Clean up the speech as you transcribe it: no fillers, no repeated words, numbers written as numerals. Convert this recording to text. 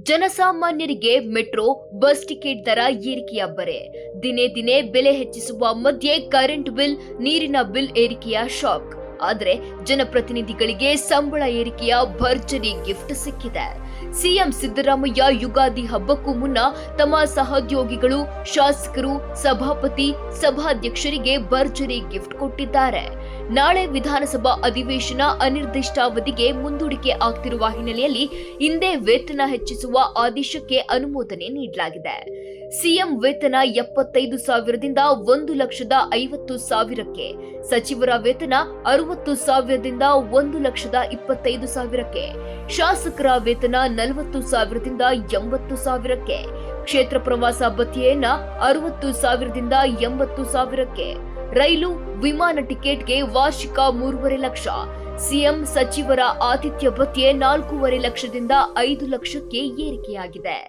ಜನಸಾಮಾನ್ಯರಿಗೆ metro bus ticket ದರ ಏರಿಕೆಯ ಬರೆ. ದಿನೇ ದಿನೇ ಬೆಲೆ ಹೆಚ್ಚಿಸುವ ಮಧ್ಯೆ ಕರೆಂಟ್ ಬಿಲ್, ನೀರಿನ ಬಿಲ್ ಏರಿಕೆಯ ಶಾಕ್. ಆದರೆ ಜನಪ್ರತಿನಿಧಿಗಳಿಗೆ ಸಂಬಳ ಏರಿಕೆಯ ಭರ್ಜರಿ ಗಿಫ್ಟ್ ಸಿಕ್ಕಿದೆ. ಸಿಎಂ ಸಿದ್ದರಾಮಯ್ಯ ಯುಗಾದಿ ಹಬ್ಬಕ್ಕೂ ಮುನ್ನ ತಮ್ಮ ಸಹೋದ್ಯೋಗಿಗಳು, ಶಾಸಕರು, ಸಭಾಪತಿ, ಸಭಾಧ್ಯಕ್ಷರಿಗೆ ಭರ್ಜರಿ ಗಿಫ್ಟ್ ಕೊಟ್ಟಿದ್ದಾರೆ. ನಾಳೆ ವಿಧಾನಸಭಾ ಅಧಿವೇಶನ ಅನಿರ್ದಿಷ್ಟಾವಧಿಗೆ ಮುಂದೂಡಿಕೆ ಆಗ್ತಿರುವ ಹಿನ್ನೆಲೆಯಲ್ಲಿ ಇಂದೇ ವೇತನ ಹೆಚ್ಚಿಸುವ ಆದೇಶಕ್ಕೆ ಅನುಮೋದನೆ ನೀಡಲಾಗಿದೆ. ಸಿಎಂ ವೇತನ 75,000ದಿಂದ 1,50,000ಕ್ಕೆ, ಸಚಿವರ ವೇತನ 60,000ದಿಂದ 1,25,000ಕ್ಕೆ, ಶಾಸಕರ ವೇತನ 40,000ದಿಂದ 80,000ಕ್ಕೆ, ಕ್ಷೇತ್ರ ಪ್ರವಾಸ ಭತ್ಯೆಯನ್ನ 60,000ದಿಂದ 80,000ಕ್ಕೆ, ರೈಲು, ವಿಮಾನ ಟಿಕೆಟ್ಗೆ ವಾರ್ಷಿಕ 3.5 ಲಕ್ಷ, ಸಿಎಂ ಸಚಿವರ ಆತಿಥ್ಯ ಭತ್ಯೆ 4.5 ಲಕ್ಷದಿಂದ 5 ಲಕ್ಷಕ್ಕೆ ಏರಿಕೆಯಾಗಿದೆ.